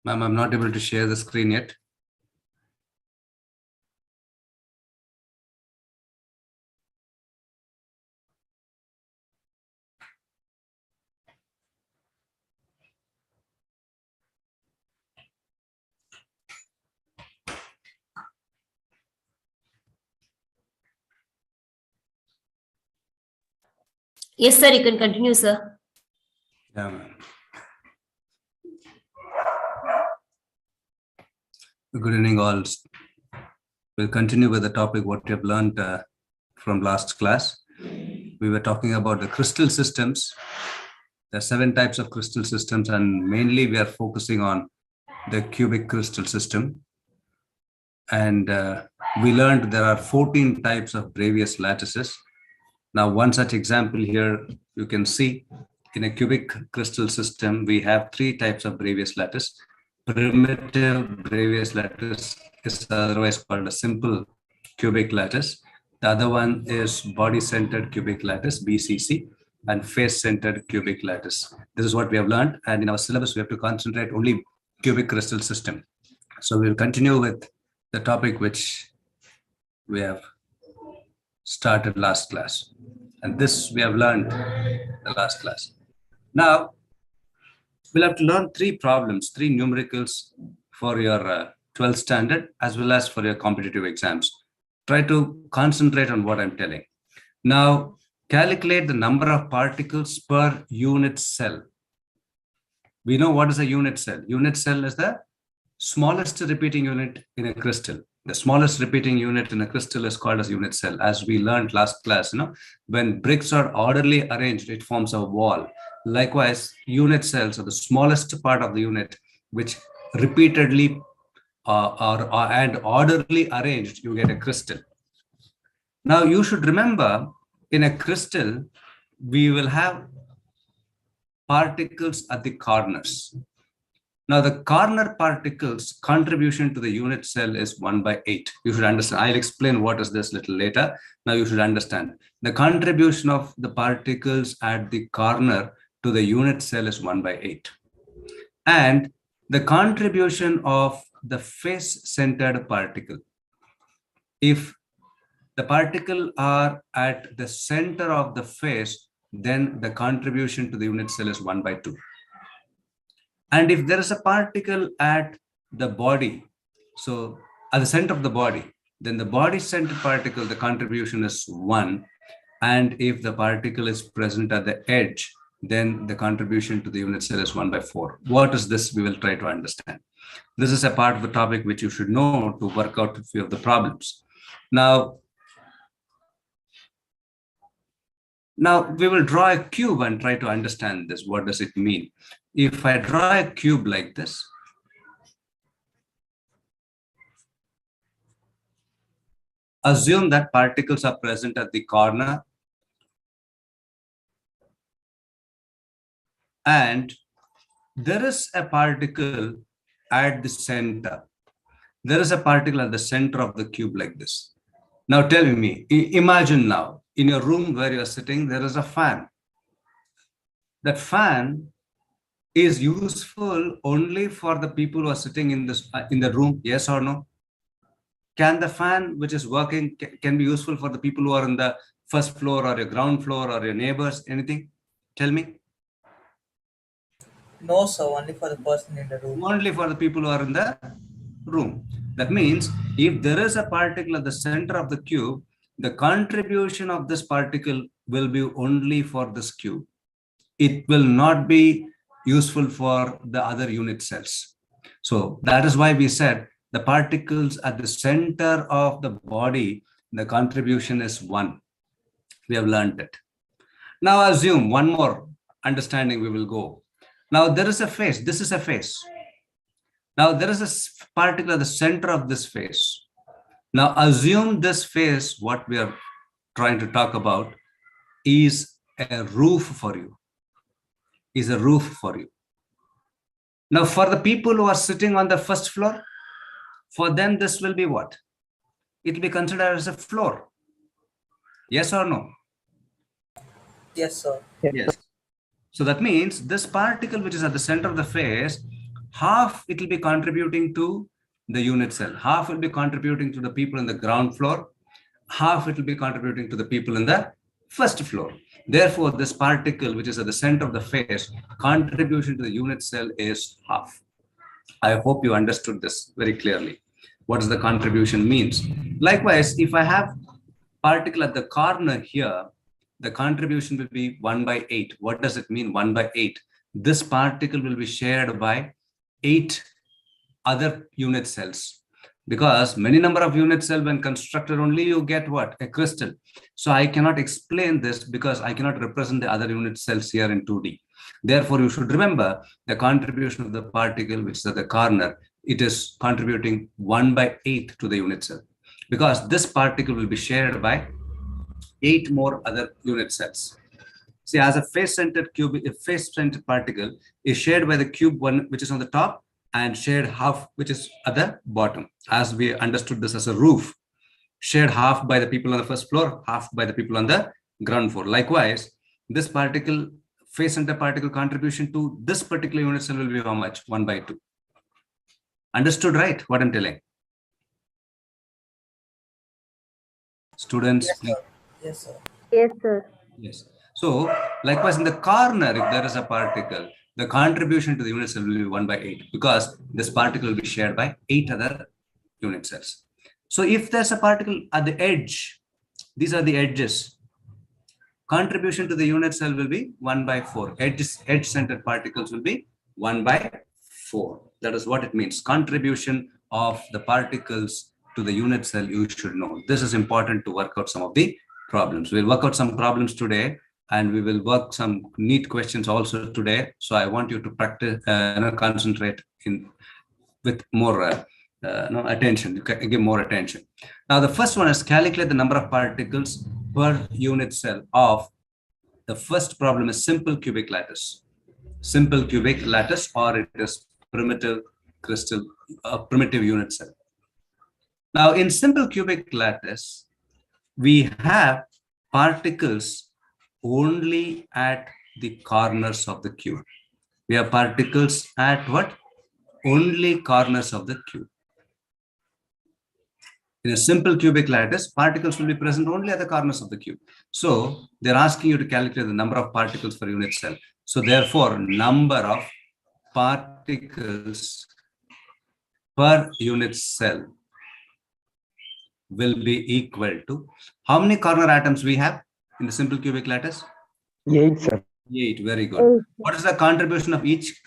Ma'am, I'm not able to share the screen yet. Yes, sir, you can continue, sir. Yeah, ma'am. Good evening, all. We'll continue with the topic what we have learned from last class. We were talking about the crystal systems. There are 7 types of crystal systems, and mainly we are focusing on the cubic crystal system. And we learned there are 14 types of Bravais lattices. Now, one such example here, you can see in a cubic crystal system, we have 3 types of Bravais lattice. Primitive Bravais lattice is otherwise called a simple cubic lattice. The other one is body-centered cubic lattice, BCC, and face-centered cubic lattice. This is what we have learned, and in our syllabus, we have to concentrate only cubic crystal system. So we'll continue with the topic which we have started last class. And this we have learned the last class. Now, we'll have to learn 3 problems, 3 numericals for your 12th standard as well as for your competitive exams. Try to concentrate on what I'm telling. Now, calculate the number of particles per unit cell. We know what is a unit cell. Unit cell is the smallest repeating unit in a crystal. The smallest repeating unit in a crystal is called as unit cell. As we learned last class, when bricks are orderly arranged, it forms a wall. Likewise, unit cells are the smallest part of the unit, which repeatedly and orderly arranged, you get a crystal. Now, you should remember, in a crystal, we will have particles at the corners. Now, the corner particles contribution to the unit cell is 1/8. You should understand. I'll explain what is this little later. Now, you should understand. The contribution of the particles at the corner to the unit cell is 1/8. And the contribution of the face-centered particle, if the particle are at the center of the face, then the contribution to the unit cell is 1/2. And if there is a particle at the body, so at the center of the body, then the body-centered particle, the contribution is 1. And if the particle is present at the edge, then the contribution to the unit cell is 1/4. What is this? We will try to understand. This is a part of the topic which you should know to work out a few of the problems. Now we will draw a cube and try to understand this. What does it mean? If I draw a cube like this, assume that particles are present at the corner and there is a particle at the center. There is a particle at the center of the cube like this. Now tell me, imagine now, in your room where you're sitting, there is a fan. That fan is useful only for the people who are sitting in the room, yes or no? Can the fan which is working can be useful for the people who are on the first floor or your ground floor or your neighbors? Anything? Tell me. No, sir, only for the person in the room. Only for the people who are in the room. That means if there is a particle at the center of the cube, the contribution of this particle will be only for this cube. It will not be useful for the other unit cells. So that is why we said the particles at the center of the body, the contribution is 1. We have learned it. Now assume one more understanding we will go. Now there is a face. This is a face. Now there is a particle at the center of this face. Now assume this face, what we are trying to talk about, is a roof for you. Is a roof for you. Now for the people who are sitting on the first floor, for them this will be what? It will be considered as a floor. Yes or no? Yes, sir. Yes. So that means this particle which is at the center of the face half it will be contributing to the unit cell, half will be contributing to the people in the ground floor, half it will be contributing to the people in the first floor. Therefore, this particle, which is at the center of the face, contribution to the unit cell is half. I hope you understood this very clearly. What does the contribution means? Likewise, if I have particle at the corner here, the contribution will be 1 by 8. What does it mean, 1 by 8? This particle will be shared by 8 other unit cells. Because many number of unit cell when constructed only you get what? A crystal. So I cannot explain this because I cannot represent the other unit cells here in 2D. Therefore, you should remember the contribution of the particle which is at the corner. It is contributing 1 by 8 to the unit cell because this particle will be shared by 8 more other unit cells. See, as a face-centered cubic, a face-centered particle is shared by the cube one which is on the top and shared half which is at the bottom. As we understood this as a roof, shared half by the people on the first floor, half by the people on the ground floor. Likewise, this particle, face-centered particle contribution to this particular unit cell will be how much? 1 by 2. Understood, right? What I'm telling? Students? Yes, sir. Yes, sir. Yes, sir. Yes. So, likewise, in the corner, if there is a particle, the contribution to the unit cell will be 1 by 8 because this particle will be shared by 8 other unit cells. So, if there's a particle at the edge, these are the edges. Contribution to the unit cell will be 1 by 4. Edge-centered particles will be 1 by 4. That is what it means. Contribution of the particles to the unit cell, you should know. This is important to work out some of the problems. We'll work out some problems today and we will work some NEET questions also today. So I want you to practice, concentrate with more attention. You can give more attention. Now, the first one is calculate the number of particles per unit cell of the first problem is simple cubic lattice. Simple cubic lattice, or it is primitive crystal, primitive unit cell. Now, in simple cubic lattice, we have particles only at the corners of the cube. We have particles at what? Only corners of the cube. In a simple cubic lattice, particles will be present only at the corners of the cube. So they're asking you to calculate the number of particles per unit cell. So therefore, number of particles per unit cell will be equal to how many corner atoms we have in the simple cubic lattice? 8, sir. 8. Very good. What is the contribution of each?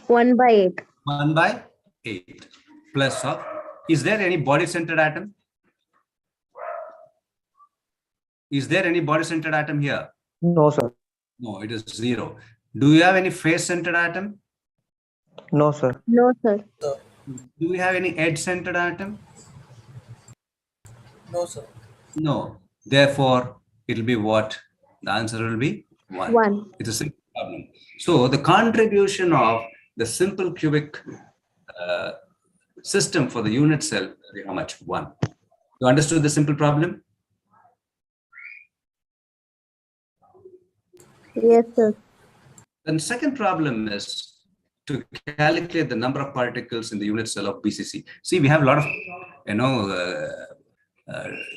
1 by 8. 1 by 8 plus of. Is there any body-centered atom? Is there any body-centered atom here? No, sir. No, it is 0. Do you have any face-centered atom? No, sir. No, sir. Sir. Do we have any edge-centered atom? No, sir. No. Therefore, it will be what? The answer will be 1. 1. It's a simple problem. So the contribution of the simple cubic system for the unit cell will be how much? 1. You understood the simple problem? Yes, sir. Then second problem is to calculate the number of particles in the unit cell of BCC. See, we have a lot of,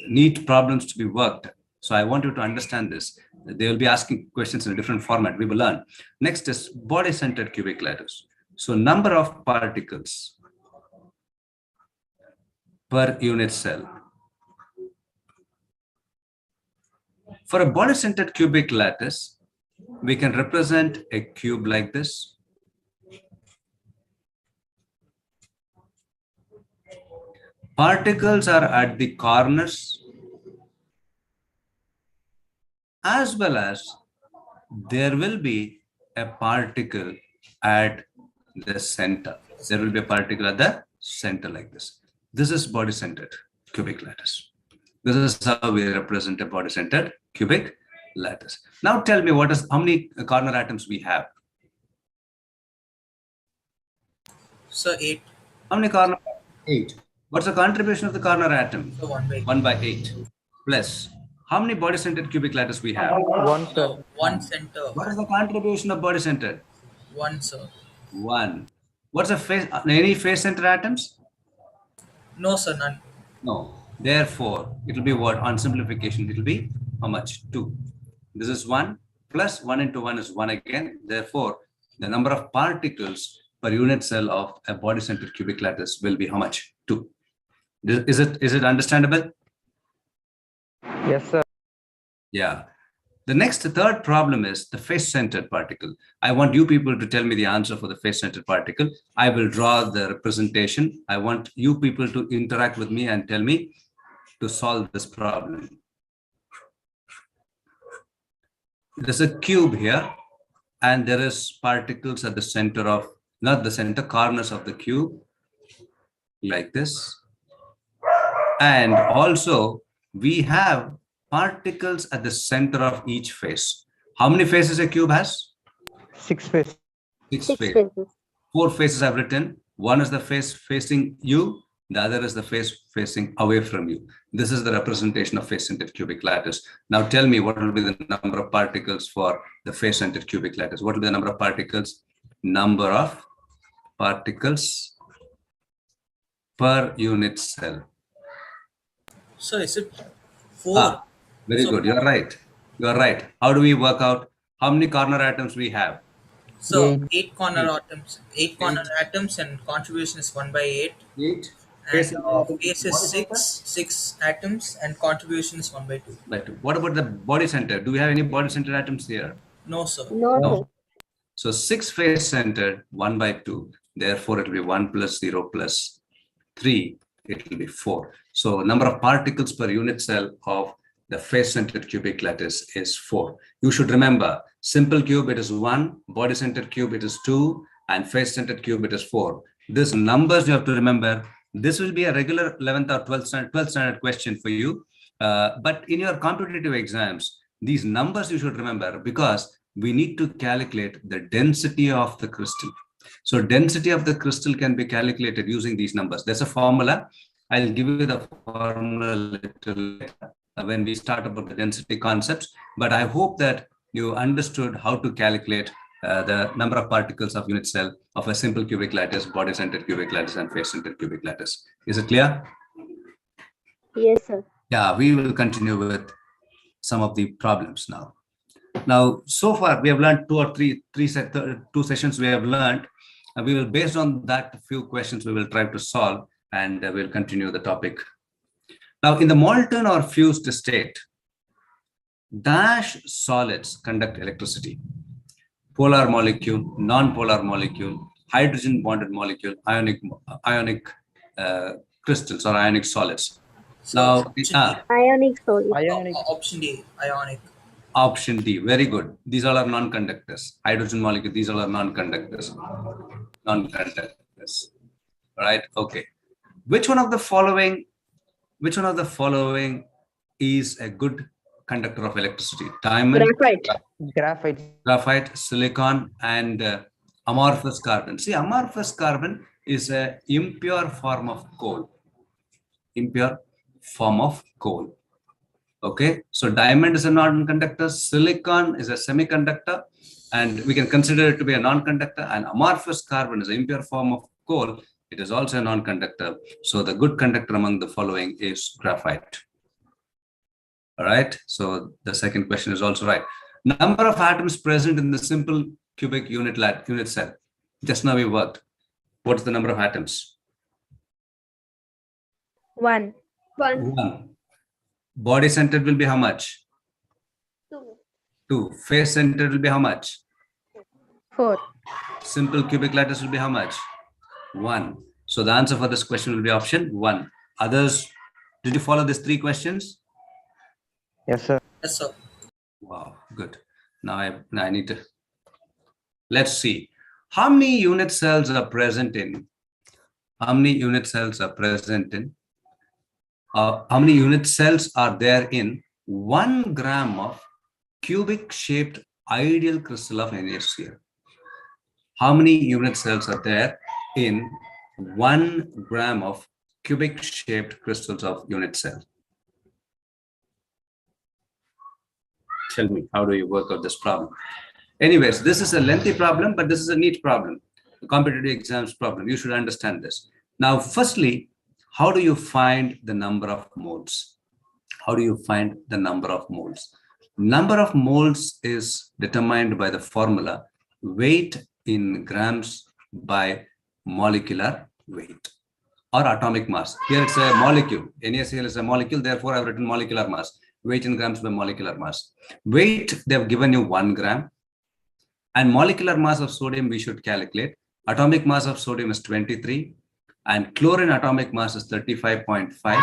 NEET problems to be worked. So I want you to understand this. They will be asking questions in a different format. We will learn. Next is body-centered cubic lattice. So number of particles per unit cell. For a body-centered cubic lattice, we can represent a cube like this. Particles are at the corners as well as there will be a particle at the center. There will be a particle at the center like this. This is body-centered cubic lattice. This is how we represent a body-centered cubic lattice. Now tell me how many corner atoms we have? Sir, 8. How many corner? 8. What's the contribution of the corner atom? So 1 by 1 by 8. Plus, how many body-centered cubic lattice we have? 1, sir. 1 center. What is the contribution of body-centered? 1, sir. 1. What's the face? Any face center atoms? No, sir, none. No. Therefore, it will be what? On simplification, it will be how much? 2. This is 1 plus 1 into 1 is 1 again. Therefore, the number of particles per unit cell of a body-centered cubic lattice will be how much? 2. Is it understandable? Yes, sir. Yeah. The third problem is the face-centered particle. I want you people to tell me the answer for the face-centered particle. I will draw the representation. I want you people to interact with me and tell me to solve this problem. There's a cube here, and there is particles at the center of, not the center, corners of the cube, like this. And also, we have particles at the center of each face. How many faces a cube has? 6 face. 6 6 faces. faces. 4 faces I've written. One is the face facing you. The other is the face facing away from you. This is the representation of face-centered cubic lattice. Now tell me what will be the number of particles for the face-centered cubic lattice. What will be the number of particles? Number of particles per unit cell. Sir, is it 4? Very So- good. You're right. You're right. How do we work out how many corner atoms we have? So, 8. 8 corner atoms. 8 corner atoms and contribution is 1 by 8. 8. And face is 6 atoms and contribution is 1 by 2. By 2. What about the body center? Do we have any body center atoms here? No, sir. No, No. sir. So 6 face centered, 1 by 2. Therefore, it will be 1 plus 0 plus 3. It will be 4. So number of particles per unit cell of the face centered cubic lattice is 4. You should remember, simple cube it is 1, body centered cube it is 2, and face centered cube it is 4. These numbers you have to remember. This will be a regular 11th or 12th standard question for you. But in your competitive exams, these numbers you should remember because we need to calculate the density of the crystal. So density of the crystal can be calculated using these numbers. There's a formula. I'll give you the formula a little later when we start about the density concepts. But I hope that you understood how to calculate the number of particles of unit cell of a simple cubic lattice, body-centered cubic lattice, and face-centered cubic lattice. Is it clear? Yes, sir. Yeah, we will continue with some of the problems now. Now, so far we have learned two sessions we have learned. We will, based on that few questions, we will try to solve, and we'll continue the topic. Now, in the molten or fused state, dash solids conduct electricity. Polar molecule, non-polar molecule, hydrogen bonded molecule, ionic crystals or ionic solids. So, Now, Ionic solid. Ionic. option D, ionic. option D, very good. These all are non-conductors. Hydrogen molecule, these all are non-conductors. Non-conductors. Right? Okay. Which one of the following is a good conductor of electricity? Diamond, Graphite. graphite, silicon, and amorphous carbon. See, amorphous carbon is a impure form of coal. Impure form of coal. Okay, so diamond is a non-conductor, silicon is a semiconductor, and we can consider it to be a non-conductor, and amorphous carbon is an impure form of coal. It is also a non-conductor. So the good conductor among the following is graphite. All right, so the second question is also right. Number of atoms present in the simple cubic unit cell. Just now we worked. What's the number of atoms? 1. 1. Body centered will be how much? 2. Face centered will be how much? 4. Simple cubic lattice will be how much? 1. So the answer for this question will be option 1. Others, did you follow these 3 questions? Yes, sir. Yes, sir. Wow, good. Now I need to, let's see. How many unit cells are present in? How many unit cells are there in 1 gram of cubic shaped ideal crystal of NaCl? How many unit cells are there in 1 gram of cubic shaped crystals of unit cell? Tell me, how do you work out this problem? Anyways, this is a lengthy problem, but this is a neat problem. competitive exams problem. You should understand this. Now, firstly, how do you find the number of moles? How do you find the number of moles? Number of moles is determined by the formula weight in grams by molecular weight or atomic mass. Here it's a molecule. NaCl is a molecule, therefore I've written molecular mass. Weight in grams by molecular mass. Weight, they've given you 1 gram. And molecular mass of sodium we should calculate. Atomic mass of sodium is 23. And chlorine atomic mass is 35.5.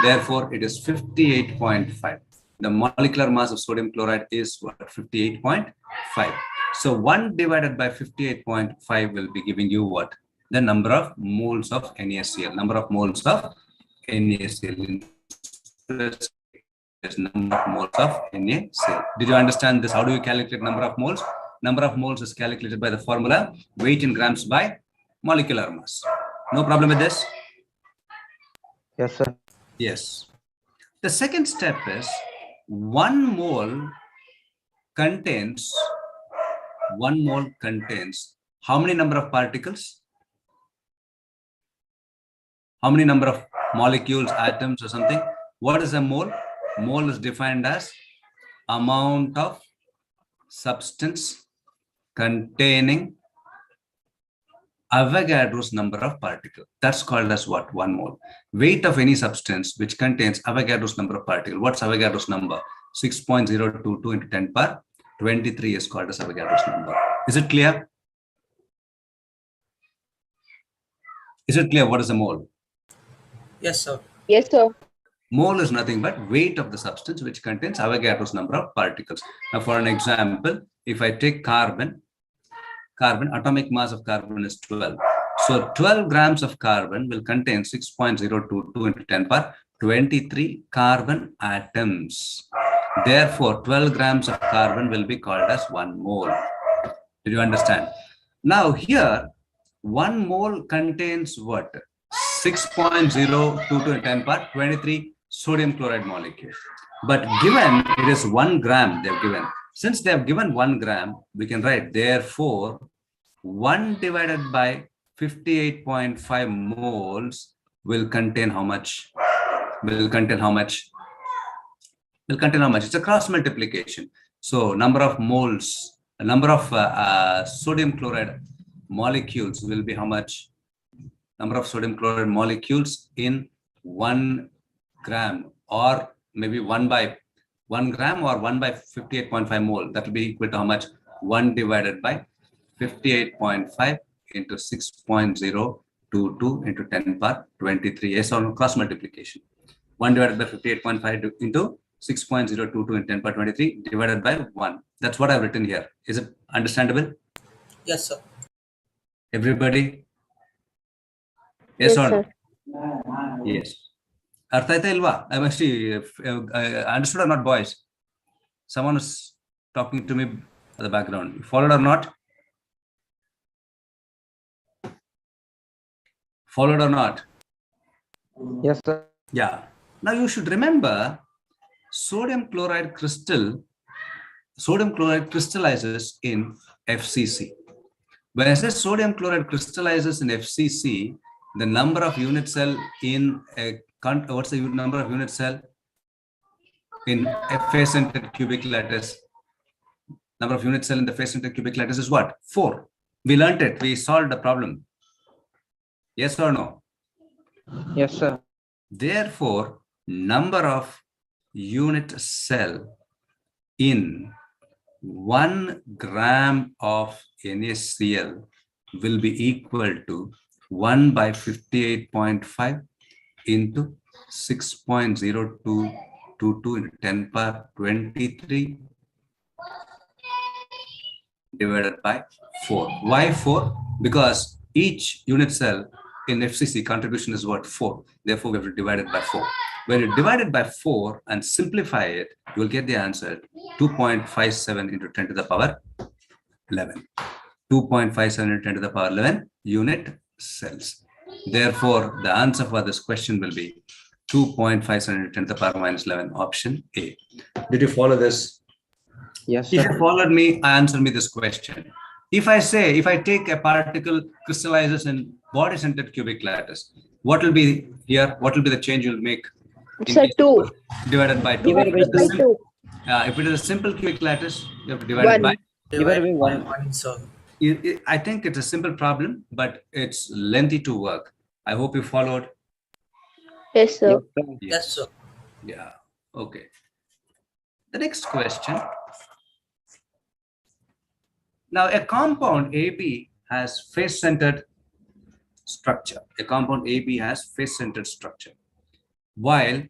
Therefore, it is 58.5. The molecular mass of sodium chloride is what? 58.5. So 1 divided by 58.5 will be giving you what? The number of moles of NaCl. Number of moles of NaCl. Is number of moles of NaCl. Did you understand this? How do you calculate number of moles? Number of moles is calculated by the formula weight in grams by molecular mass. No problem with this? Yes, sir. Yes. The second step is 1 mole contains how many number of particles? How many number of molecules, atoms or something? What is a mole? Mole is defined as amount of substance containing Avogadro's number of particles. That's called as what? 1 mole. Weight of any substance which contains Avogadro's number of particles. What's Avogadro's number? 6.022 into 10 power 23 is called as Avogadro's number. Is it clear? Is it clear what is a mole? Yes, sir. Yes, sir. Mole is nothing but weight of the substance which contains Avogadro's number of particles. Now, for an example, if I take carbon, atomic mass of carbon is 12. So 12 grams of carbon will contain 6.022 into 10 power 23 carbon atoms. Therefore, 12 grams of carbon will be called as 1 mole. Did you understand? Now here, 1 mole contains what? 6.022 into 10 power 23 sodium chloride molecule. But given it is 1 gram they've given. Since they have given 1 gram, we can write therefore 1 divided by 58.5 moles will contain how much? Will contain how much? It's a cross multiplication. So number of moles, number of sodium chloride molecules will be how much? Number of sodium chloride molecules in 1 gram, or maybe 1 by 1 gram or 1 by 58.5 mole. That will be equal to how much? 1 divided by 58.5 into 6.022 into 10 power 23. Yes, or no, cross multiplication. 1 divided by 58.5 into 6.022 into 10 power 23 divided by 1. That's what I've written here. Is it understandable? Yes, sir. Everybody? Yes, or no? sir. Yes. Artha aitha ilva? I'm actually understood or not, boys? Someone is talking to me at the background. You followed or not? Followed or not? Yes, sir. Yeah. Now you should remember sodium chloride crystallizes in FCC. When I say sodium chloride crystallizes in FCC, the number of unit cell in a what's the number of unit cell in a face-centered cubic lattice? Number of unit cell in the face-centered cubic lattice is what? 4. We learned it. We solved the problem. Yes or no? Yes, sir. Therefore, number of unit cell in 1 gram of NaCl will be equal to 1 by 58.5 into 6.0222 into 10 power 23 divided by 4. Why 4? Because each unit cell in FCC contribution is what? 4. Therefore, we have to divide it by 4. When you divide it by 4 and simplify it, you will get the answer 2.57 into 10 to the power 11. 2.57 into 10 to the power 11 unit cells. Therefore, the answer for this question will be 2.57 into 10 to the power minus 11, option A. Did you follow this? Yes, If sir. you followed me, answer me this question. If I take a particle crystallizes in body-centered cubic lattice, what will be here? What will be the change you'll make? It's a 2. Divided by 2. Divided by If it is a 2. if it is a simple cubic lattice, you have to divide it by. 1. Divided by Divide 1. 1. So I think it's a simple problem, but it's lengthy to work. I hope you followed. Yes, sir. Yes, sir. yes, sir. Yeah. Okay. The next question. Now, a compound AB has face-centered structure. A compound AB has face-centered structure. While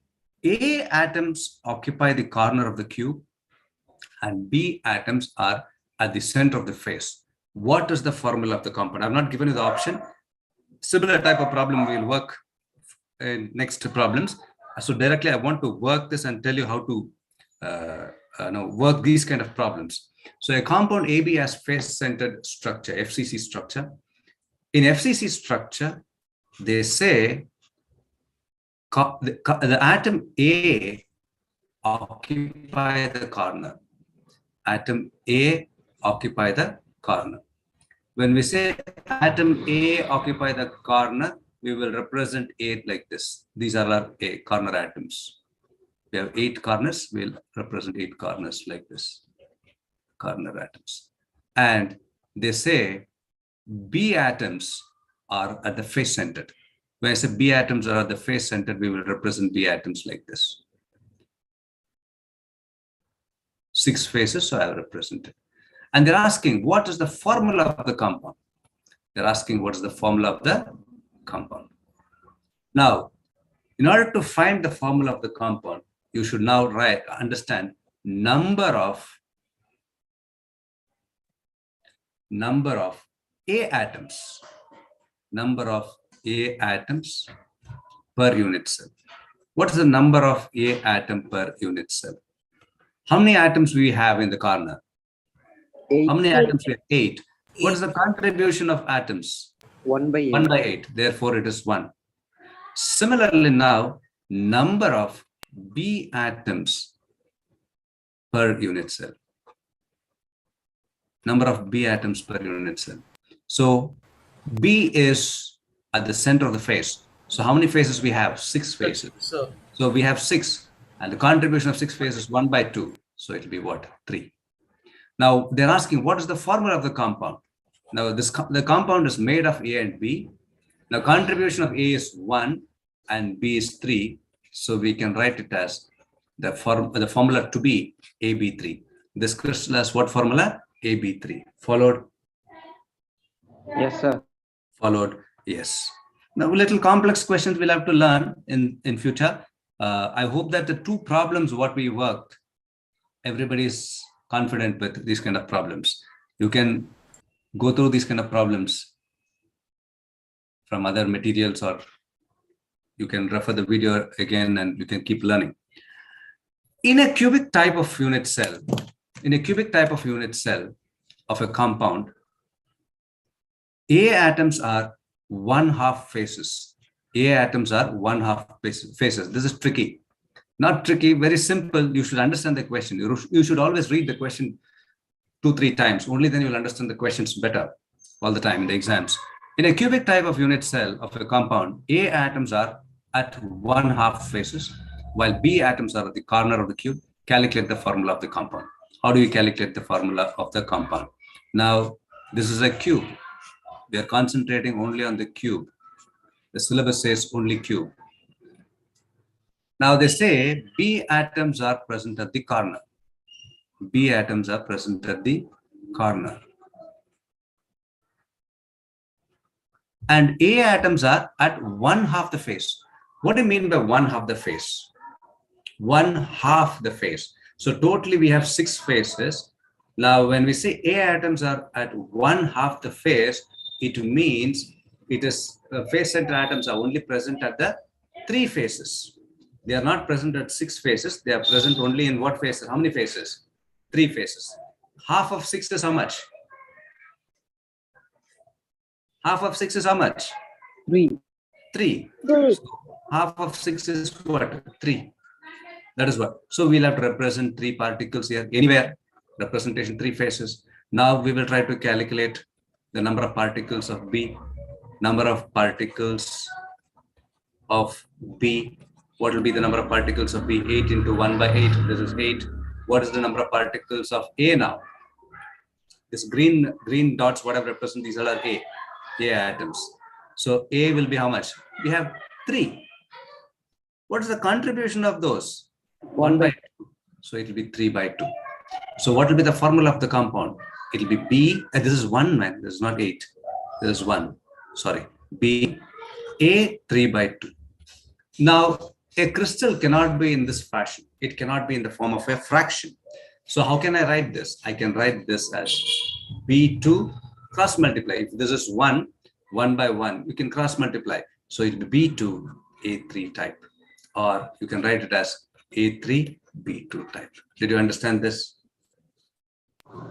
A atoms occupy the corner of the cube and B atoms are at the center of the face. What is the formula of the compound? I've not given you the option. Similar type of problem we'll work in next problems. So directly I want to work this and tell you how to work these kind of problems. So a compound AB has face-centered structure, FCC structure. In FCC structure, they say the atom A occupy the corner. Atom A occupy the corner. When we say atom A occupy the corner, we will represent 8 like this. These are our A corner atoms. We have 8 corners. We'll represent 8 corners like this. Corner atoms. And they say B atoms are at the face centered. When I say B atoms are at the face centered, we will represent B atoms like this. 6 faces, so I have represented. And they're asking, what is the formula of the compound? They're asking, what is the formula of the compound? Now, in order to find the formula of the compound, you should now understand number of A atoms. Number of A atoms per unit cell. What is the number of A atom per unit cell? How many atoms we have in the corner? 8. How many atoms we have? 8. What is the contribution of atoms? 1 by 8. 1 by 8. Therefore, it is 1. Similarly, now, number of B atoms per unit cell. Number of B atoms per unit cell. So, B is at the center of the face. So, how many faces we have? 6 faces. So, we have 6. And the contribution of 6 faces is 1 by 2. So, it will be what? 3. Now, they're asking, what is the formula of the compound? Now, the compound is made of A and B. Now, contribution of A is 1 and B is 3. So, we can write it as the formula to be AB3. This crystal has what formula? AB3. Followed? Yes, sir. Followed? Yes. Now, little complex questions we'll have to learn in future. I hope that the 2 problems what we worked, everybody is confident with these kind of problems. You can go through these kind of problems from other materials, or you can refer the video again and you can keep learning. In a cubic type of unit cell, of a compound, A atoms are 1/2 faces. A atoms are 1/2 faces. This is tricky. Not tricky, very simple. You should understand the question. You should always read the question 2-3 times. Only then you'll understand the questions better all the time in the exams. In a cubic type of unit cell of a compound, A atoms are at 1/2 faces, while B atoms are at the corner of the cube. Calculate the formula of the compound. How do you calculate the formula of the compound? Now, this is a cube. We are concentrating only on the cube. The syllabus says only cube. Now they say B atoms are present at the corner. B atoms are present at the corner. And A atoms are at 1/2 the face. What do you mean by 1/2 the face? 1/2 the face. So totally we have 6 faces. Now when we say A atoms are at 1/2 the face, it means it is face center atoms are only present at the 3 faces. They are not present at 6 faces. They are present only in what faces? How many faces? 3 faces. Half of 6 is how much? Half of 6 is how much? 3. 3. 3. So half of 6 is what? 3. That is what. So we'll have to represent 3 particles here. Anywhere, representation 3 faces. Now we will try to calculate the number of particles of B, number of particles of B. What will be the number of particles of B? 8 into 1 by 8. This is 8. What is the number of particles of A now? This green dots, whatever represent, these all are A atoms. So A will be how much? We have 3. What is the contribution of those? 1 by 2. So it will be 3 by 2. So what will be the formula of the compound? It will be B, this is 1, man, this is not 8. This is 1, sorry. B, A 3 by 2. Now, a crystal cannot be in this fashion. It cannot be in the form of a fraction. So how can I write this? I can write this as B2 cross multiply. If this is 1, 1 by 1, you can cross multiply. So it will be B2 A3 type. Or you can write it as A3 B2 type. Did you understand this?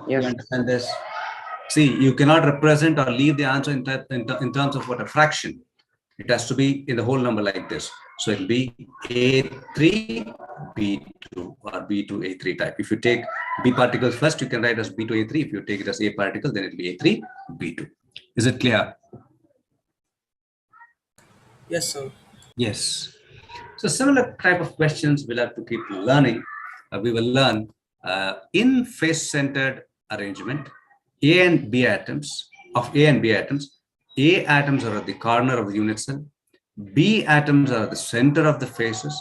Yes. You understand this? See, you cannot represent or leave the answer in terms of what a fraction. It has to be in the whole number like this. So it will be A3 B2 or B2 A3 type. If you take B particles first, you can write as B2 A3. If you take it as A particle, then it will be A3 B2. Is it clear? Yes, sir. Yes. So similar type of questions we'll have to keep learning. We will learn in face-centered arrangement, A and B atoms of A and B atoms. A atoms are at the corner of the unit cell. B atoms are at the center of the faces.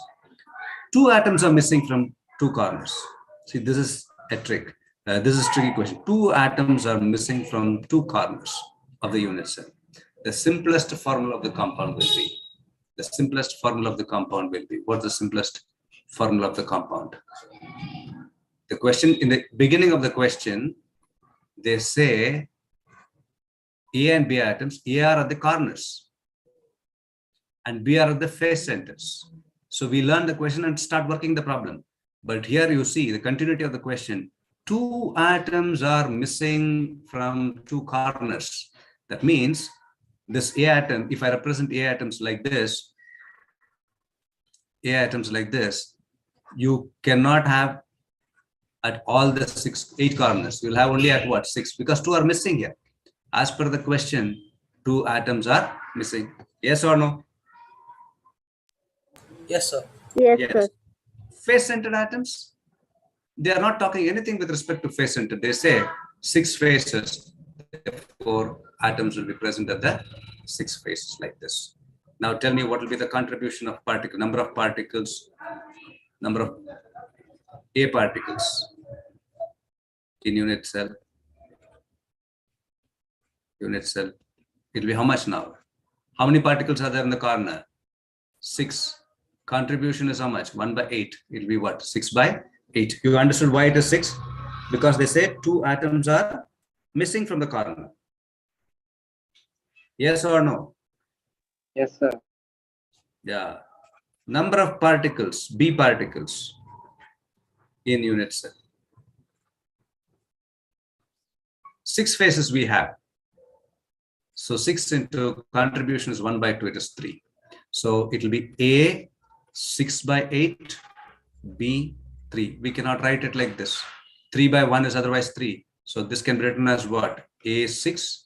2 atoms are missing from 2 corners. See, this is a trick. This is a tricky question. 2 atoms are missing from 2 corners of the unit cell. The simplest formula of the compound will be. The simplest formula of the compound will be. What's the simplest formula of the compound? The question in the beginning of the question, they say A and B atoms, A are at the corners and B are at the face centers. So we learn the question and start working the problem. But here you see the continuity of the question. 2 atoms are missing from 2 corners. That means this A atom, if I represent A atoms like this, you cannot have at all the 8 corners. You'll have only at what? 6, because 2 are missing here. As per the question, 2 atoms are missing. Yes or no? Yes, sir. Yes, Yes. sir. Face-centered atoms, they are not talking anything with respect to face-centered. They say 6 faces, therefore atoms will be present at the 6 faces like this. Now tell me what will be the contribution of number of particles, number of A particles in unit cell. Unit cell. It will be how much now? How many particles are there in the corner? 6. Contribution is how much? 1 by 8. It will be what? 6 by 8. You understood why it is 6? Because they say 2 atoms are missing from the corner. Yes or no? Yes, sir. Yeah. Number of particles, B particles in unit cell. 6 faces we have. So 6 into contribution is 1 by 2, it is 3. So it will be A 6 by 8, B 3. We cannot write it like this. 3 by 1 is otherwise 3. So this can be written as what? A 6,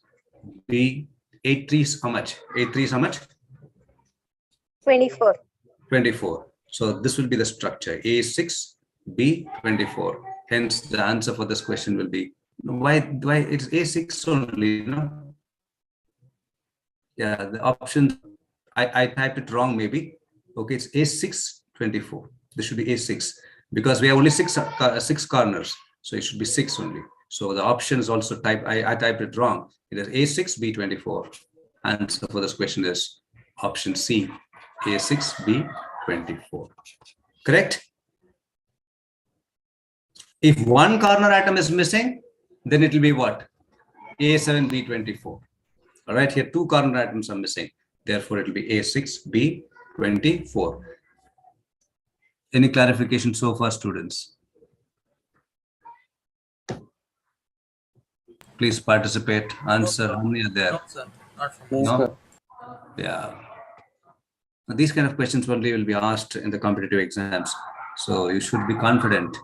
B 8 3 is how much? 8 3 is how much? 24. 24. So this will be the structure. A6, B 24. Hence the answer for this question will be why it's A6 only, no? Yeah, the options I typed it wrong maybe. Okay, it's A6 24. This should be A6 because we have only 6 corners. So it should be 6 only. So the option is also typed, I typed it wrong. It is A6 B24. Answer for this question is option C, A6 B24. Correct? If one corner atom is missing, then it will be what? A7 B24. All right, here 2 corner atoms are missing. Therefore, it will be A6 B24. Any clarification so far, students? Please participate. Answer. How many are there? No, sir. Not from me. Yes, No? sir. Yeah. These kind of questions only will be asked in the competitive exams. So you should be confident.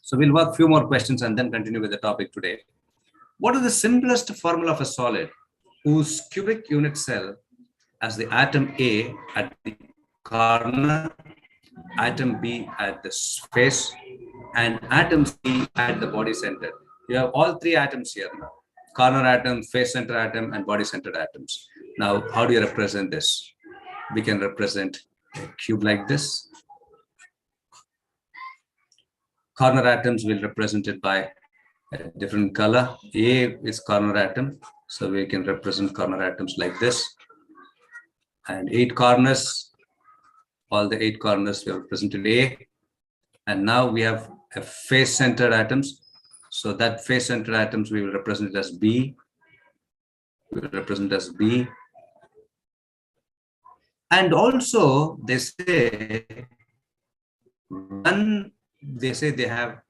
So we'll work few more questions and then continue with the topic today. What is the simplest formula of a solid whose cubic unit cell has the atom A at the corner, atom B at the face, and atom C at the body center? You have all three atoms here now: corner atom, face center atom, and body centered atoms. Now, how do you represent this? We can represent a cube like this. Corner atoms will represent it by a different color. A is corner atom, so we can represent corner atoms like this. And 8 corners, all the 8 corners we have represented A. And now we have a face-centered atoms. So that face-centered atoms we will represent it as B. We will represent as B. And also they say they have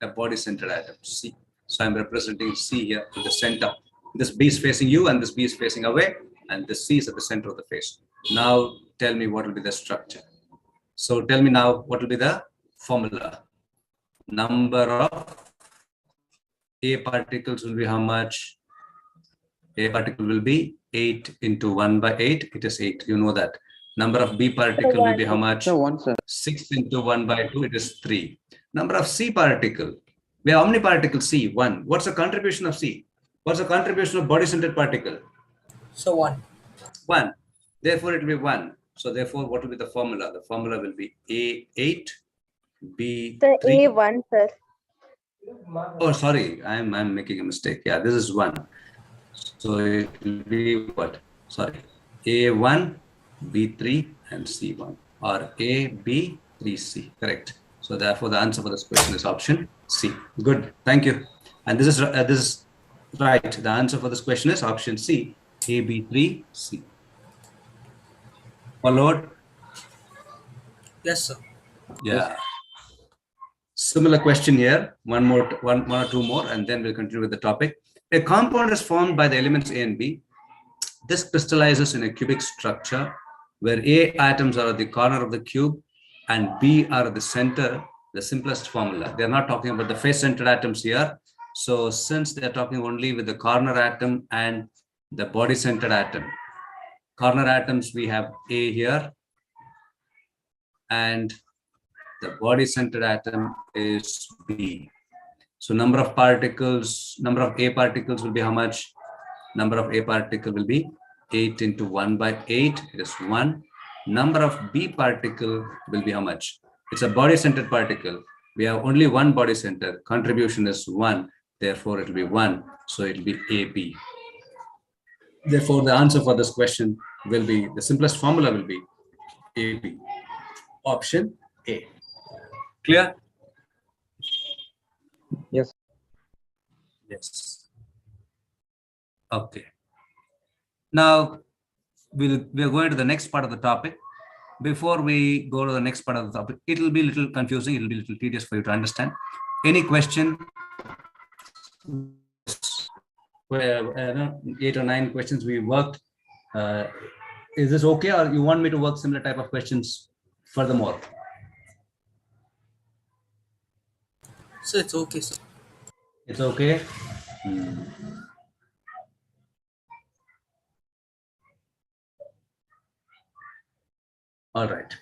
a body-centered atom, C. So I'm representing C here to the center. This B is facing you and this B is facing away, and this C is at the center of the face. Now tell me what will be the structure. So tell me now what will be the formula. Number of A particles will be how much? A particle will be 8 into 1 by 8. It is 8. You know that. Number of B particle will be how much? So 1, sir. 6 into 1 by 2. It is 3. Number of C particle. We have how many particles? C? 1. What's the contribution of C? What's the contribution of body-centered particle? So 1. 1. Therefore, it will be 1. So therefore, what will be the formula? The formula will be A8, B3. Sir, A1, sir. Oh, sorry, I'm making a mistake. Yeah, this is 1. So it will be what? Sorry, A1, B3, and C1, or A, B, 3, C. Correct. So therefore, the answer for this question is option C. Good. Thank you. And this is right. The answer for this question is option C, A, B, 3, C. Followed? Yes, sir. Yeah. Similar question here. One or two more, and then we'll continue with the topic. A compound is formed by the elements A and B. This crystallizes in a cubic structure where A atoms are at the corner of the cube and B are at the center. The simplest formula. They're not talking about the face-centered atoms here. So since they're talking only with the corner atom and the body-centered atom, corner atoms we have A here, and the body-centered atom is B. So number of particles, number of A particles will be how much? Number of A particle will be 8 into 1 by 8. It is 1. Number of B particle will be how much? It's a body-centered particle. We have only one body center. Contribution is 1. Therefore, it will be 1. So it will be AB. Therefore, the answer for this question will be, the simplest formula will be AB. Option A. Clear? Yes. Yes. Okay. Now, we are going to the next part of the topic. Before we go to the next part of the topic, it will be a little confusing. It will be a little tedious for you to understand. Any question? Where 8 or 9 questions we worked. Is this okay, or you want me to work similar type of questions furthermore? So it's okay, sir. It's okay. All right.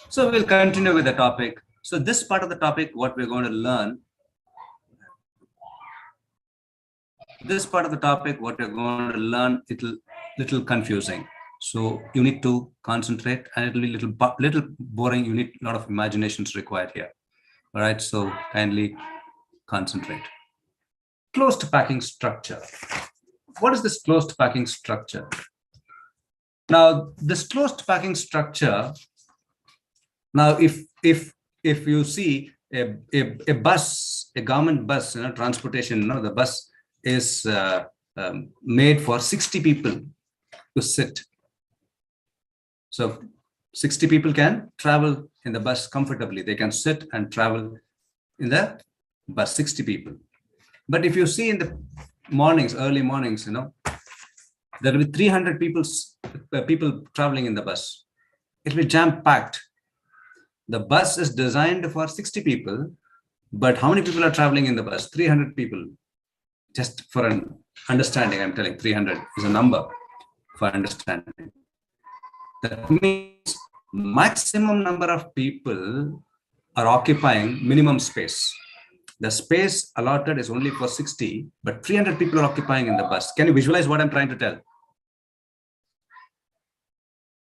So we'll continue with the topic. So this part of the topic, what we're going to learn. This part of the topic, what we're going to learn, little confusing. So you need to concentrate, and it'll be little boring. You need a lot of imaginations required here. All right. So kindly concentrate. Closed packing structure. What is this closed packing structure? Now, this closed packing structure. Now, if you see a bus, a government bus, transportation, the bus is made for 60 people to sit. So 60 people can travel in the bus comfortably. They can sit and travel in the bus, 60 people. But if you see in the mornings, early mornings, there will be 300 people traveling in the bus. It will be jam-packed. The bus is designed for 60 people, But how many people are traveling in the bus? 300 people. Just for an understanding, I'm telling 300 is a number for understanding. That means maximum number of people are occupying minimum space. The space allotted is only for 60, but 300 people are occupying in the bus. Can you visualize what I'm trying to tell?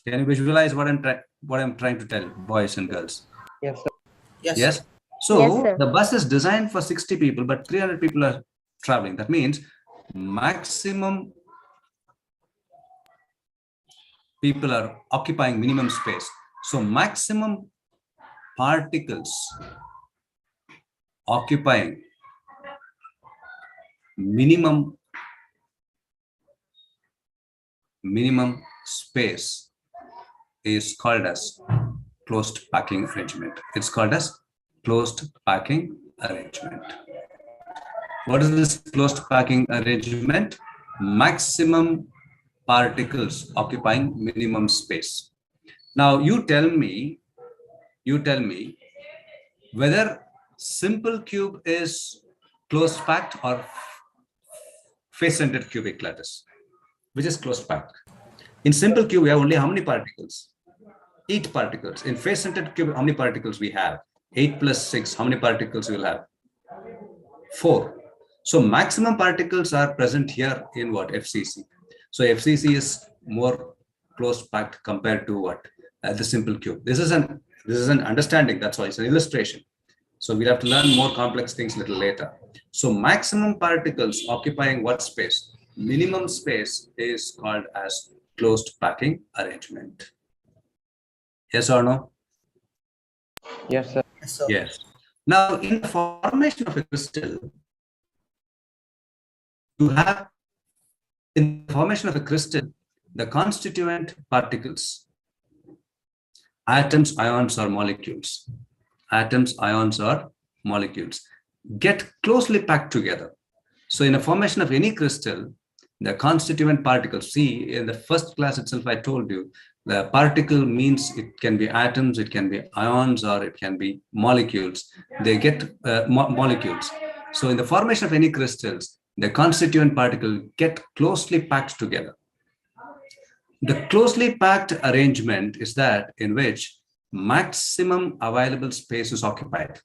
Can you visualize what I'm trying to tell, boys and girls? Yes, sir. Yes, Yes. sir. So Yes, sir. the bus is designed for 60 people, but 300 people are traveling. That means maximum people are occupying minimum space. So maximum particles occupying minimum space is called as closed packing arrangement. It's called as closed packing arrangement. What is this closed packing arrangement? Maximum particles occupying minimum space. Now you tell me whether simple cube is closed packed or face-centered cubic lattice. Which is closed packed? In simple cube, we have only how many particles? 8 particles. In face-centered cube, how many particles we have? 8 plus 6, how many particles we will have? 4. So maximum particles are present here in what? FCC. So FCC is more closed packed compared to what? The simple cube. This is an understanding, that's why it's an illustration. So we'll have to learn more complex things a little later. So maximum particles occupying what space? Minimum space is called as closed packing arrangement. Yes or no? Yes, sir. Yes, sir. Yes. Now, in the formation of a crystal, you have, in the formation of a crystal, the constituent particles, atoms, ions, or molecules, get closely packed together. So in the formation of any crystal, the constituent particles, see, in the first class itself, I told you, the particle means it can be atoms, it can be ions, or it can be molecules. They get molecules. So in the formation of any crystals, the constituent particle get closely packed together. The closely packed arrangement is that in which maximum available space is occupied.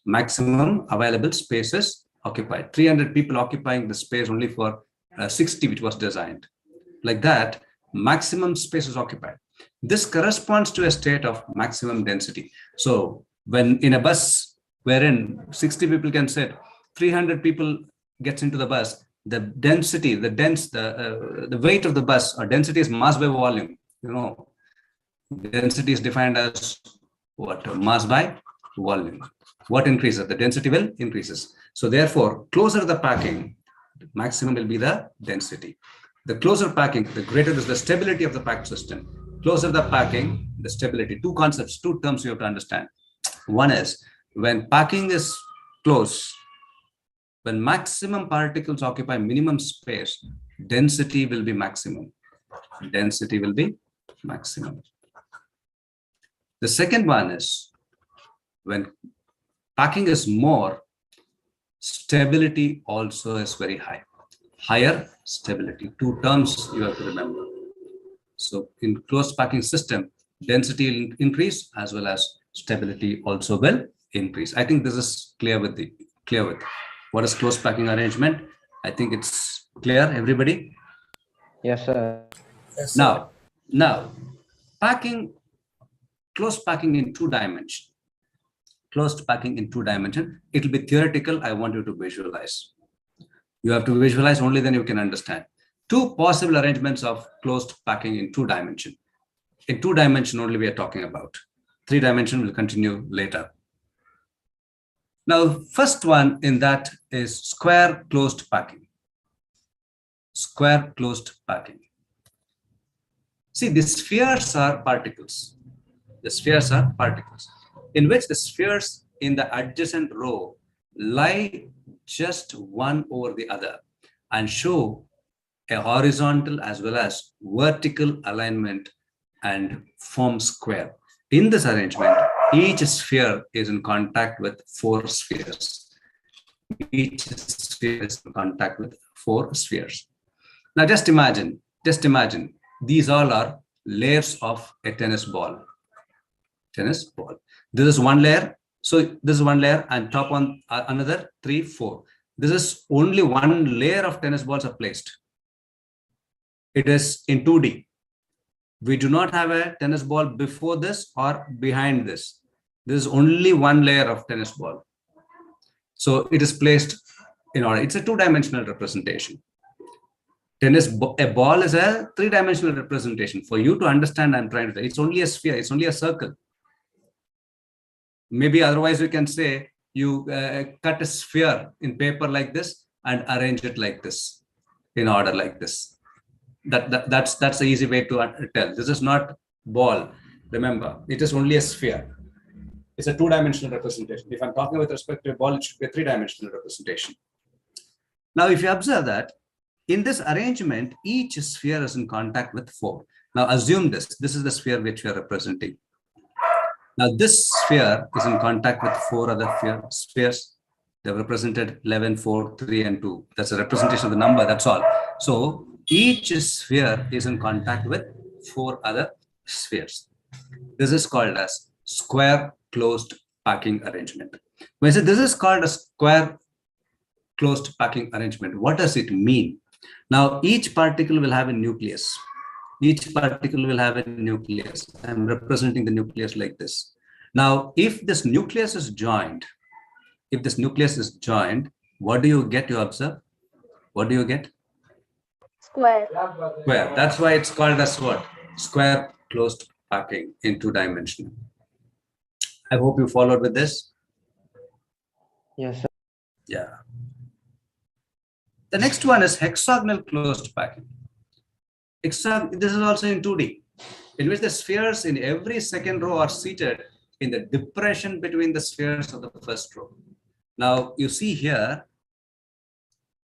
Maximum available space is occupied. 300 people occupying the space only for 60, which was designed. Like that, maximum space is occupied. This corresponds to a state of maximum density. So when in a bus wherein 60 people can sit, 300 people gets into the bus, the density, the weight of the bus or density is mass by volume. You know, density is defined as what? Mass by volume. What increases? The density will increases. So therefore, closer the packing, maximum will be the density. The closer packing, the greater is the stability of the packed system. Closer the packing, the stability. Two concepts, two terms you have to understand. One is when packing is close, when maximum particles occupy minimum space, density will be maximum. Density will be maximum. The second one is when packing is more, stability also is very high. Higher stability. Two terms you have to remember. So in closed packing system, density will increase as well as stability also will increase. I think this is clear with what is closed packing arrangement. I think it's clear, everybody. Yes, sir. Yes, sir. Now, closed packing in 2 dimensions. Closed packing in 2 dimensions. It will be theoretical. I want you to visualize. You have to visualize, only then you can understand. 2 possible arrangements of closed packing in 2 dimensions. In 2 dimensions only we are talking about. 3 dimensions will continue later. Now, first one in that is square closed packing. Square closed packing. See, the spheres are particles. The spheres are particles, in which the spheres in the adjacent row lie just one over the other and show a horizontal as well as vertical alignment and form square. In this arrangement, Each sphere is in contact with 4 spheres. Each sphere is in contact with 4 spheres. Now just imagine, these all are layers of a tennis ball. Tennis ball. This is one layer. So this is one layer, and top on another 3, 4. This is only one layer of tennis balls are placed. It is in 2D. We do not have a tennis ball before this or behind this. This is only one layer of tennis ball. So it is placed in order. It's a 2-dimensional representation. A ball is a 3-dimensional representation. For you to understand, I'm trying to say, it's only a sphere, it's only a circle. Maybe otherwise we can say you cut a sphere in paper like this and arrange it like this, in order like this. That's the easy way to tell. This is not ball. Remember, it is only a sphere. It's a 2-dimensional representation. If I'm talking with respect to a ball, it should be a 3-dimensional representation. Now, if you observe that, in this arrangement, each sphere is in contact with 4. Now, assume this. This is the sphere which we are representing. Now, this sphere is in contact with 4 other spheres. They're represented 11, 4, 3, and 2. That's a representation of the number. That's all. So, each sphere is in contact with 4 other spheres. This is called as square closed packing arrangement. When I say this is called a square closed packing arrangement, what does it mean? Now, each particle will have a nucleus. Each particle will have a nucleus. I'm representing the nucleus like this. Now, if this nucleus is joined, what do you get? You observe. What do you get? Square. Square. That's why it's called as what? Square closed packing in 2-dimensional. I hope you followed with this. Yes, sir. Yeah. The next one is hexagonal closed packing. This is also in 2D, in which the spheres in every second row are seated in the depression between the spheres of the first row. Now you see here,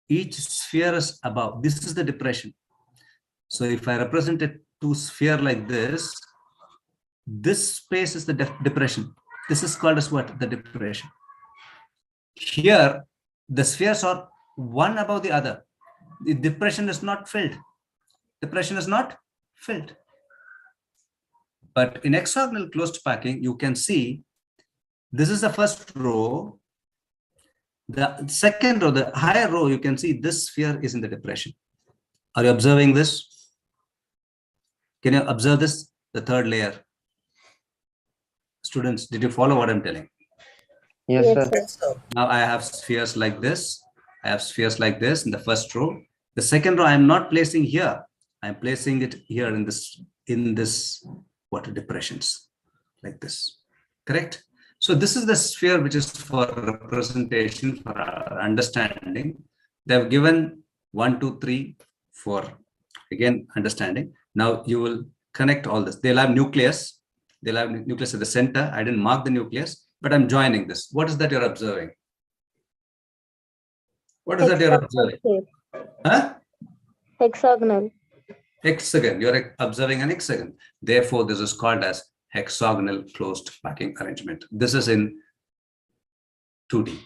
each sphere is above. This is the depression. So if I represent a 2-sphere like this space is the depression. This is called as what? The depression. Here, the spheres are one above the other. The depression is not filled. Depression is not filled. But in hexagonal closed packing, you can see this is the first row. The second row, the higher row, you can see this sphere is in the depression. Are you observing this? Can you observe this? The third layer. Students, did you follow what I'm telling? Yes, Yes, sir. sir. Yes, sir. Now I have spheres like this. I have spheres like this in the first row. The second row I'm not placing here. I'm placing it here in this water depressions like this. Correct? So this is the sphere which is for representation, for our understanding. They have given 1, 2, 3 for again understanding. Now you will connect all this. They'll have nucleus. They'll have nucleus at the center. I didn't mark the nucleus, but I'm joining this. What is that you're observing? What is that you're observing? Shape. Huh? Hexagonal. Hexagon. You're observing an hexagon. Therefore, this is called as hexagonal closed packing arrangement. This is in 2D.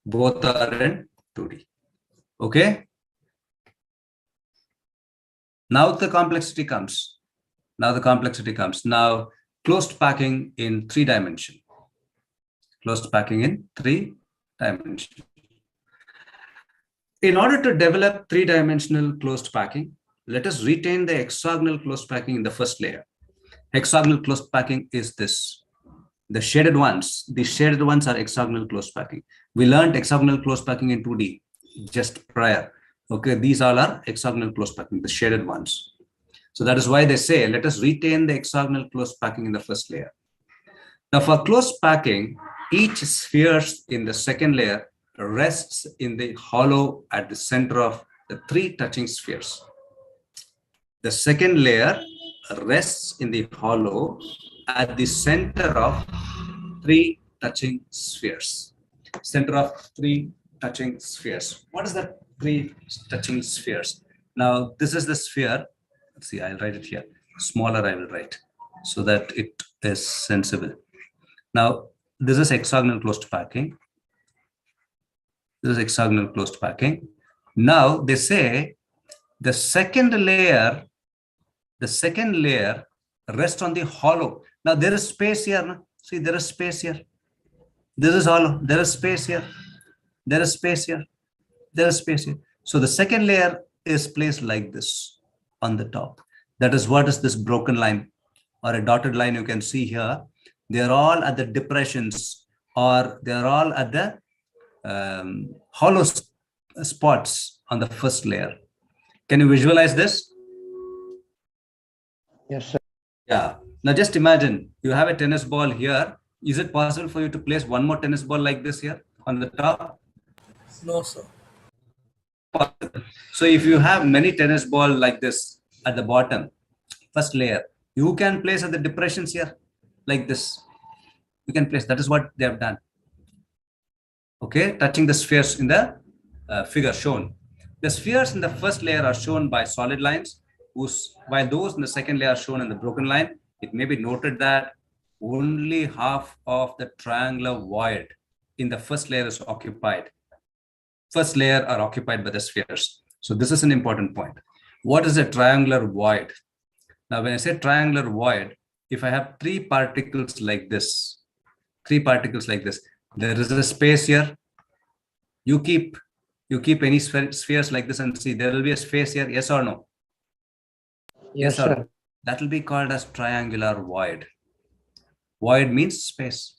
Both are in 2D. Okay. Now the complexity comes. Now closed packing in 3 dimension. Closed packing in 3 dimension. In order to develop 3-dimensional closed packing, let us retain the hexagonal closed packing in the first layer. Hexagonal closed packing is this. The shaded ones are hexagonal closed packing. We learned hexagonal closed packing in 2D just prior. Okay, these all are hexagonal closed packing, the shaded ones. So that is why they say, let us retain the hexagonal closed packing in the first layer. Now for closed packing, each sphere in the second layer rests in the hollow at the center of the 3 touching spheres. The second layer rests in the hollow at the center of 3 touching spheres. Center of 3 touching spheres. What is that 3 touching spheres? Now, this is the sphere. Let's see, I'll write it here. Smaller I will write so that it is sensible. Now, this is hexagonal closed packing. This is hexagonal closed packing. Now they say the second layer rests on the hollow. Now there is space here. No? See, there is space here. This is hollow. There is space here. There is space here. There is space here. So the second layer is placed like this on the top. That is what is this broken line or a dotted line you can see here. They are all at the depressions, or they are all at the hollow spots on the first layer. Can you visualize this? Yes, sir. Yeah. Now just imagine you have a tennis ball here. Is it possible for you to place one more tennis ball like this here on the top? No, sir. So if you have many tennis ball like this at the bottom, first layer, you can place at the depressions here like this. You can place. That is what they have done. Okay, touching the spheres in the figure shown. The spheres in the first layer are shown by solid lines, while those in the second layer are shown in the broken line. It may be noted that only half of the triangular void in the first layer is occupied. First layer are occupied by the spheres. So this is an important point. What is a triangular void? Now, when I say triangular void, if I have three particles like this, there is a space here. You keep any spheres like this and see there will be a space here. Yes or no? Yes, or sir. no? That will be called as triangular void. Void means space.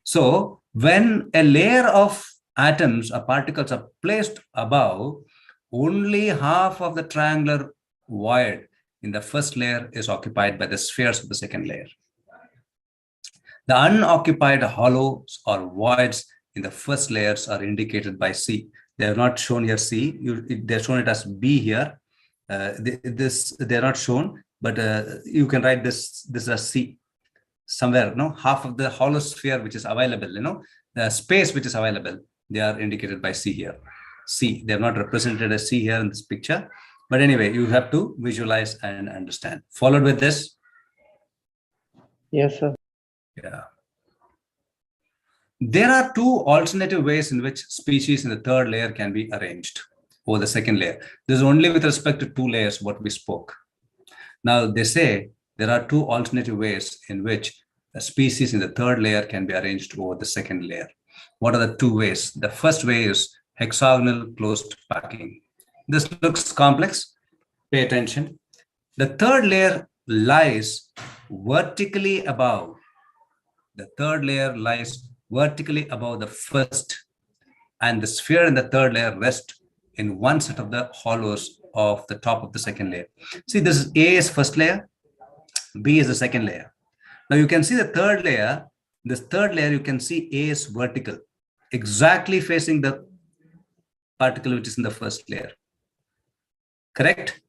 So when a layer of atoms or particles are placed above, only half of the triangular void in the first layer is occupied by the spheres of the second layer. The unoccupied hollows or voids in the first layers are indicated by C. They are not shown here C. They're shown it as B here. They're not shown, but you can write this as C. Somewhere, half of the hollow sphere which is available, the space which is available, they are indicated by C here. C, they are not represented as C here in this picture. But anyway, you have to visualize and understand. Followed with this? Yes, sir. Yeah. There are two alternative ways in which species in the third layer can be arranged over the second layer. This is only with respect to two layers what we spoke. Now they say there are two alternative ways in which a species in the third layer can be arranged over the second layer. What are the two ways? The first way is hexagonal closed packing. This looks complex. Pay attention. The third layer lies vertically above. The third layer lies vertically above the first, and the sphere in the third layer rests in one set of the hollows of the top of the second layer. See, this is A is first layer, B is the second layer. Now you can see the third layer. This third layer, you can see A is vertical, exactly facing the particle which is in the first layer. Correct?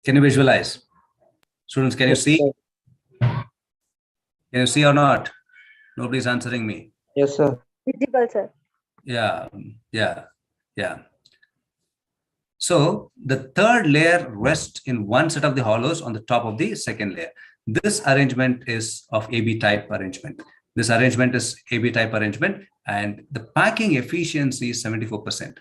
Can you visualize? Students, can you see? Can you see or not? Nobody's answering me. Yes, sir. Visible, sir. Yeah. So the third layer rests in one set of the hollows on the top of the second layer. This arrangement is of AB type arrangement. This arrangement is AB type arrangement, and the packing efficiency is 74%.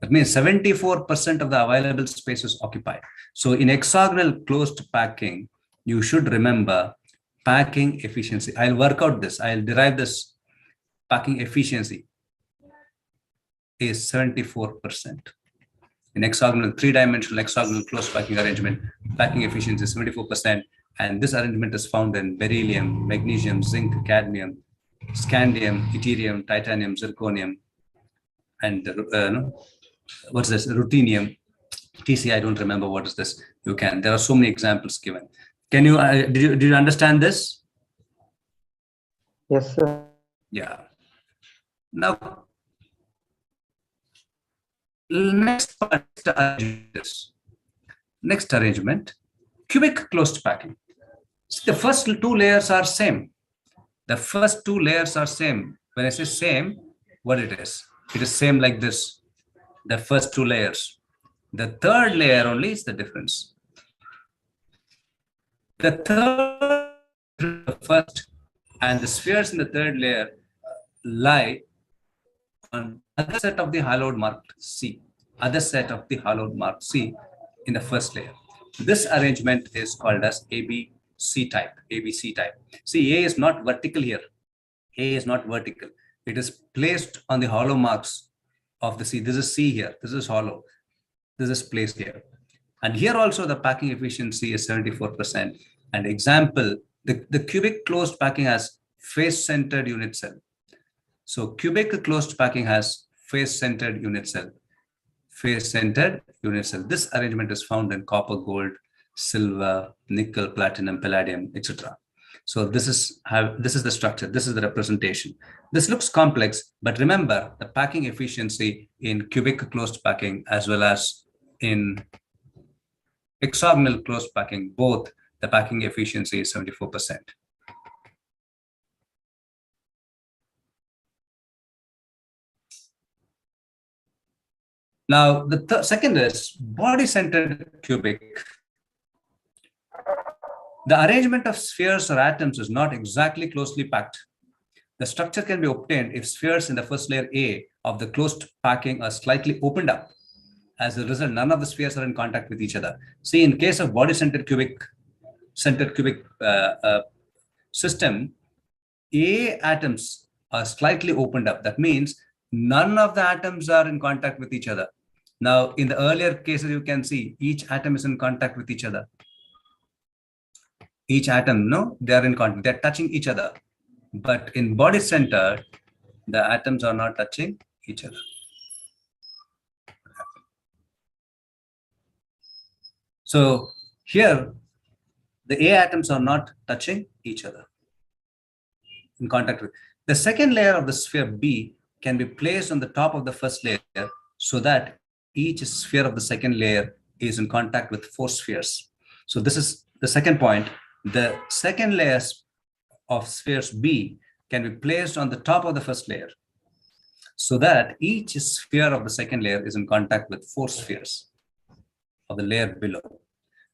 That means 74% of the available space is occupied. So in hexagonal closed packing, you should remember packing efficiency. I'll work out this. I'll derive this. Packing efficiency is 74%. In hexagonal, three-dimensional hexagonal closed packing arrangement, packing efficiency is 74%. And this arrangement is found in beryllium, magnesium, zinc, cadmium, scandium, yttrium, titanium, zirconium, and what's this? Ruthenium, TC. I don't remember what is this. You can. There are so many examples given. Can you? Did you understand this? Yes, sir. Yeah. Now, next part is next arrangement, cubic closed packing. The first two layers are same. The first two layers are same. When I say same, what it is? It is same like this. The first two layers. The third layer only is the difference. The third, the first, and the spheres in the third layer lie on other set of the hallowed marked C, other set of the hallowed marked C in the first layer. This arrangement is called as ABC type, ABC type. See, A is not vertical here. A is not vertical. It is placed on the hollow marks of the C. This is C here. This is hollow. This is placed here. And here also the packing efficiency is 74%. And example, the cubic closed packing has face-centered unit cell. So cubic closed packing has face-centered unit cell. Face-centered unit cell. This arrangement is found in copper, gold, silver, nickel, platinum, palladium, etc. So this is the structure. This is the representation. This looks complex, but remember the packing efficiency in cubic closed packing as well as in hexagonal closed packing, both the packing efficiency is 74%. Now, the second is body-centered cubic. The arrangement of spheres or atoms is not exactly closely packed. The structure can be obtained if spheres in the first layer A of the closed packing are slightly opened up. As a result, none of the spheres are in contact with each other. See, in case of body-centered cubic system, A atoms are slightly opened up. That means none of the atoms are in contact with each other. Now, in the earlier cases, you can see each atom is in contact with each other. Each atom, no, they are in contact, they're touching each other. But in body-centered, the atoms are not touching each other. So here, the A atoms are not touching each other, in contact with. The second layer of the sphere B can be placed on the top of the first layer so that each sphere of the second layer is in contact with four spheres. So this is the second point. The second layers of spheres B can be placed on the top of the first layer so that each sphere of the second layer is in contact with four spheres of the layer below.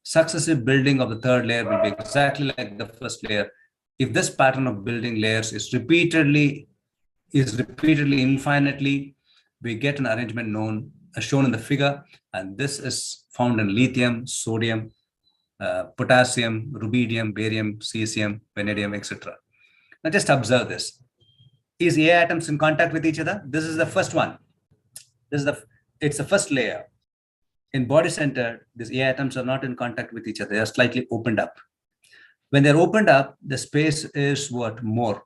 Successive building of the third layer will be exactly like the first layer. If this pattern of building layers is repeatedly infinitely, we get an arrangement known as shown in the figure, and this is found in lithium, sodium, potassium, rubidium, barium, cesium, vanadium, etc. Now just observe this. Is A atoms in contact with each other? This is the first one. It's the first layer. In body-centered, these A atoms are not in contact with each other. They are slightly opened up. When they're opened up, the space is what? More.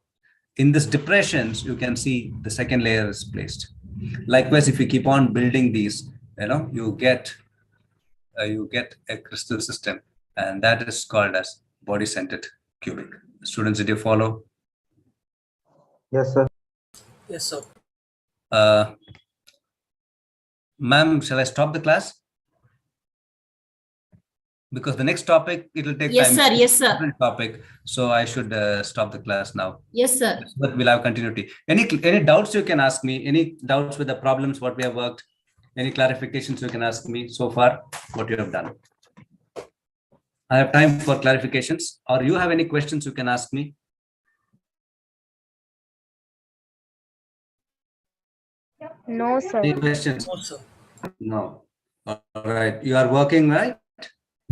In these depressions, you can see the second layer is placed. Likewise, if you keep on building these, you get a crystal system, and that is called as body-centered cubic. Students, did you follow? Yes, sir. Yes, sir. Ma'am, shall I stop the class? Because the next topic, it will take Yes, time. sir. Yes, sir. Different topic, so I should stop the class now. Yes, sir. But we'll have continuity. Any doubts you can ask me? Any doubts with the problems what we have worked? Any clarifications you can ask me so far? What you have done? I have time for clarifications. Or you have any questions you can ask me? No, sir. Any questions? No, sir. No. All right. You are working, right?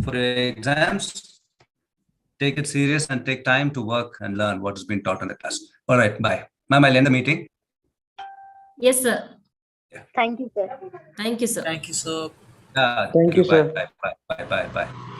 For your exams, take it serious and take time to work and learn what has been taught in the class. All right. Bye. Ma'am, I'll end the meeting. Yes, sir. Thank you, sir. Thank you, sir. Thank you, sir. Thank you, Bye. sir. Bye. Bye. Bye. Bye. Bye.